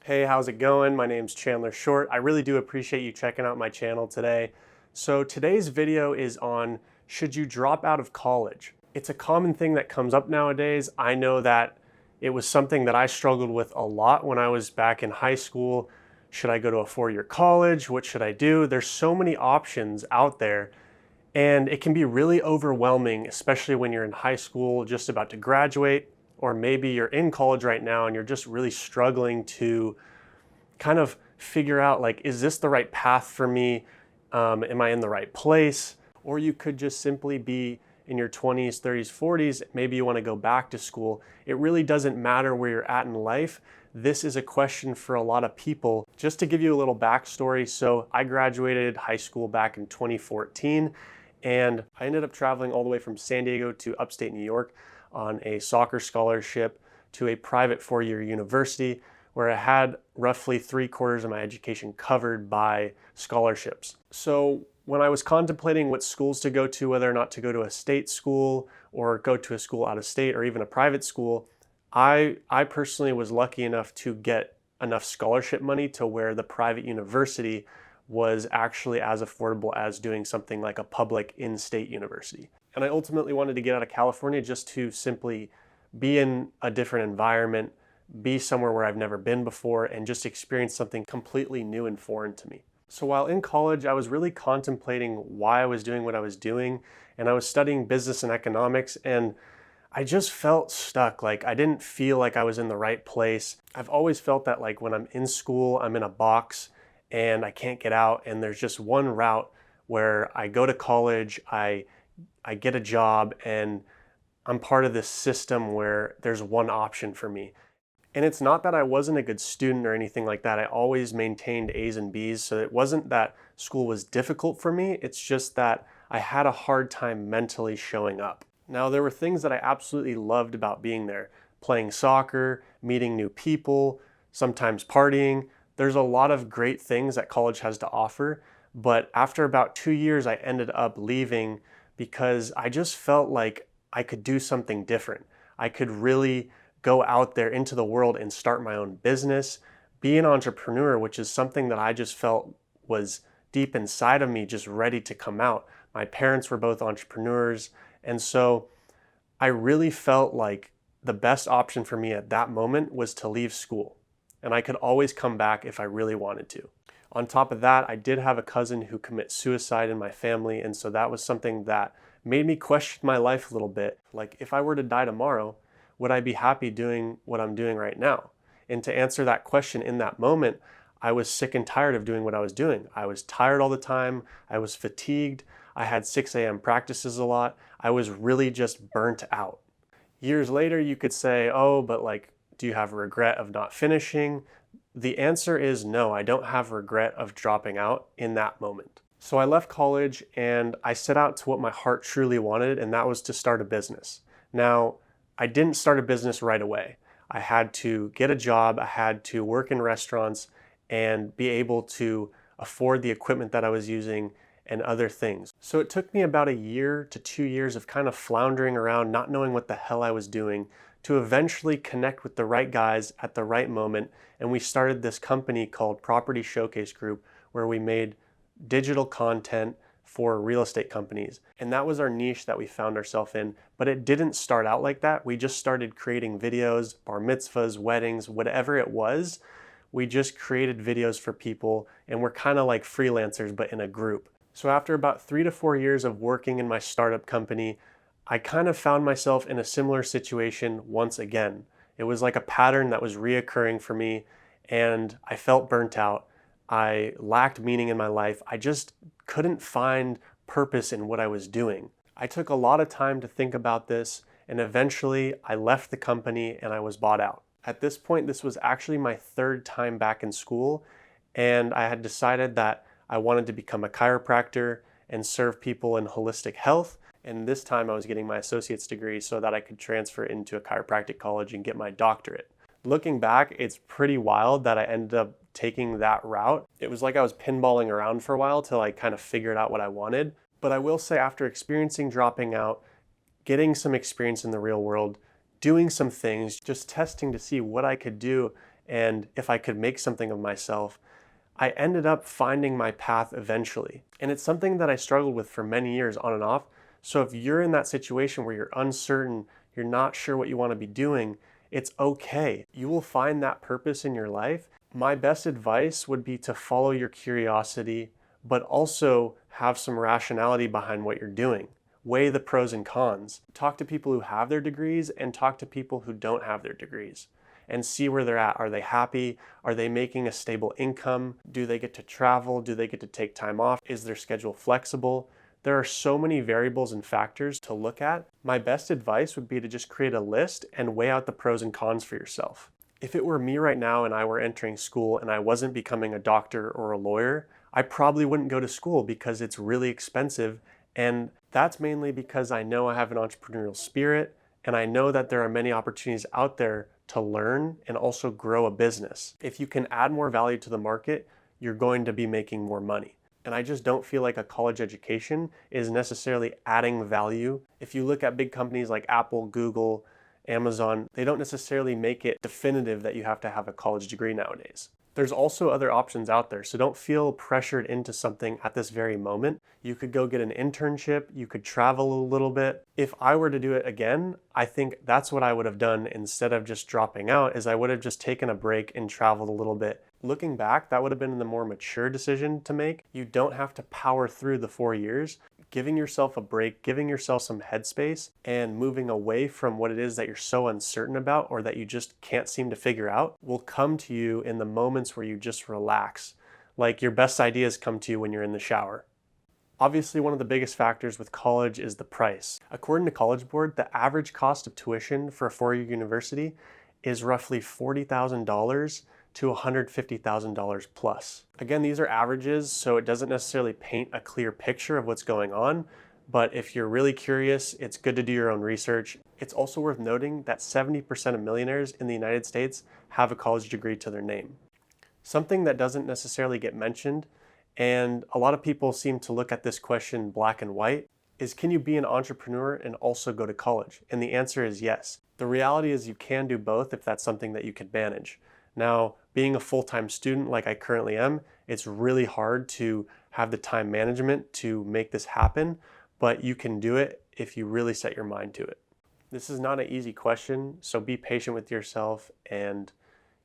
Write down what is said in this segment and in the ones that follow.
Hey, how's it going? My name's Chandler Short. I really do appreciate you checking out my channel today. So today's video is on, should you drop out of college? It's a common thing that comes up nowadays. I know that it was something that I struggled with a lot when I was back in high school. Should I go to a four-year college? What should I do? There's so many options out there, and it can be really overwhelming, especially when you're in high school, just about to graduate, or maybe you're in college right now and you're just really struggling to kind of figure out, like, is this the right path for me? Am I in the right place? Or you could just simply be in your 20s, 30s, 40s. Maybe you want to go back to school. It really doesn't matter where you're at in life. This is a question for a lot of people. Just to give you a little backstory, so I graduated high school back in 2014, and I ended up traveling all the way from San Diego to upstate New York on a soccer scholarship to a private four-year university where I had roughly 3/4 of my education covered by scholarships. So when I was contemplating what schools to go to, whether or not to go to a state school or go to a school out of state or even a private school, I personally was lucky enough to get enough scholarship money to where the private university was actually as affordable as doing something like a public in-state university. And I ultimately wanted to get out of California just to simply be in a different environment, be somewhere where I've never been before, and just experience something completely new and foreign to me. So while in college, I was really contemplating why I was doing what I was doing, and I was studying business and economics, and I just felt stuck. Like, I didn't feel like I was in the right place. I've always felt that, like, when I'm in school, I'm in a box and I can't get out, and there's just one route where I go to college, I get a job, and I'm part of this system where there's one option for me. And it's not that I wasn't a good student or anything like that. I always maintained A's and B's, so it wasn't that school was difficult for me. It's just that I had a hard time mentally showing up. Now, there were things that I absolutely loved about being there. Playing soccer, meeting new people, sometimes partying. There's a lot of great things that college has to offer, but after about 2 years, I ended up leaving because I just felt like I could do something different. I could really go out there into the world and start my own business, be an entrepreneur, which is something that I just felt was deep inside of me, just ready to come out. My parents were both entrepreneurs, and so I really felt like the best option for me at that moment was to leave school, and I could always come back if I really wanted to. On top of that, I did have a cousin who commit suicide in my family, and so that was something that made me question my life a little bit. Like, if I were to die tomorrow, would I be happy doing what I'm doing right now? And to answer that question in that moment, I was sick and tired of doing what I was doing. I was tired all the time. I was fatigued. I had 6 a.m. practices a lot. I was really just burnt out. Years later, you could say, oh, but like, do you have regret of not finishing? The answer is no, I don't have regret of dropping out in that moment. So I left college and I set out to what my heart truly wanted, and that was to start a business. Now, I didn't start a business right away. I had to get a job, I had to work in restaurants and be able to afford the equipment that I was using and other things. So it took me about 1 year to 2 years of kind of floundering around, not knowing what the hell I was doing, to eventually connect with the right guys at the right moment. And we started this company called Property Showcase Group, where we made digital content for real estate companies. And that was our niche that we found ourselves in. But it didn't start out like that. We just started creating videos, bar mitzvahs, weddings, whatever it was. We just created videos for people, and we're kind of like freelancers, but in a group. So after about 3 to 4 years of working in my startup company, I kind of found myself in a similar situation once again. It was like a pattern that was reoccurring for me, and I felt burnt out. I lacked meaning in my life. I just couldn't find purpose in what I was doing. I took a lot of time to think about this, and eventually I left the company and I was bought out. At this point, this was actually my 3rd time back in school, and I had decided that I wanted to become a chiropractor and serve people in holistic health. And this time I was getting my associate's degree so that I could transfer into a chiropractic college and get my doctorate. Looking back, it's pretty wild that I ended up taking that route. It was like I was pinballing around for a while till I kind of figured out what I wanted. But I will say, after experiencing dropping out, getting some experience in the real world, doing some things, just testing to see what I could do and if I could make something of myself, I ended up finding my path eventually. And it's something that I struggled with for many years on and off. So if you're in that situation where you're uncertain, you're not sure what you want to be doing, it's okay. You will find that purpose in your life. My best advice would be to follow your curiosity, but also have some rationality behind what you're doing. Weigh the pros and cons. Talk to people who have their degrees and talk to people who don't have their degrees and see where they're at. Are they happy? Are they making a stable income? Do they get to travel? Do they get to take time off? Is their schedule flexible? There are so many variables and factors to look at. My best advice would be to just create a list and weigh out the pros and cons for yourself. If it were me right now and I were entering school and I wasn't becoming a doctor or a lawyer, I probably wouldn't go to school because it's really expensive. And that's mainly because I know I have an entrepreneurial spirit and I know that there are many opportunities out there to learn and also grow a business. If you can add more value to the market, you're going to be making more money. And I just don't feel like a college education is necessarily adding value. If you look at big companies like Apple, Google, Amazon, they don't necessarily make it definitive that you have to have a college degree nowadays. There's also other options out there, so don't feel pressured into something at this very moment. You could go get an internship, you could travel a little bit. If I were to do it again, I think that's what I would have done instead of just dropping out, is I would have just taken a break and traveled a little bit. Looking back, that would have been the more mature decision to make. You don't have to power through the 4 years. Giving yourself a break, giving yourself some headspace, and moving away from what it is that you're so uncertain about or that you just can't seem to figure out will come to you in the moments where you just relax. Like your best ideas come to you when you're in the shower. Obviously, one of the biggest factors with college is the price. According to College Board, the average cost of tuition for a 4-year university is roughly $40,000 to $150,000 plus. Again, these are averages, so it doesn't necessarily paint a clear picture of what's going on, but if you're really curious, it's good to do your own research. It's also worth noting that 70% of millionaires in the United States have a college degree to their name. Something that doesn't necessarily get mentioned, and a lot of people seem to look at this question black and white, is can you be an entrepreneur and also go to college? And the answer is yes. The reality is you can do both if that's something that you can manage. Now, being a full-time student like I currently am, it's really hard to have the time management to make this happen, but you can do it if you really set your mind to it. This is not an easy question, so be patient with yourself and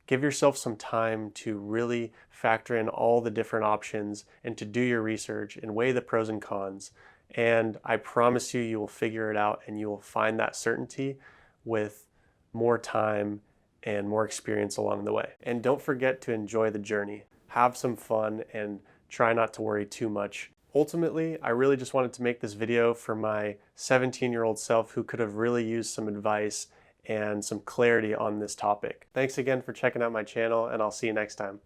give yourself some time to really factor in all the different options and to do your research and weigh the pros and cons. And I promise you, you will figure it out and you will find that certainty with more time and more experience along the way. And don't forget to enjoy the journey. Have some fun and try not to worry too much. Ultimately, I really just wanted to make this video for my 17-year-old self who could have really used some advice and some clarity on this topic. Thanks again for checking out my channel, and I'll see you next time.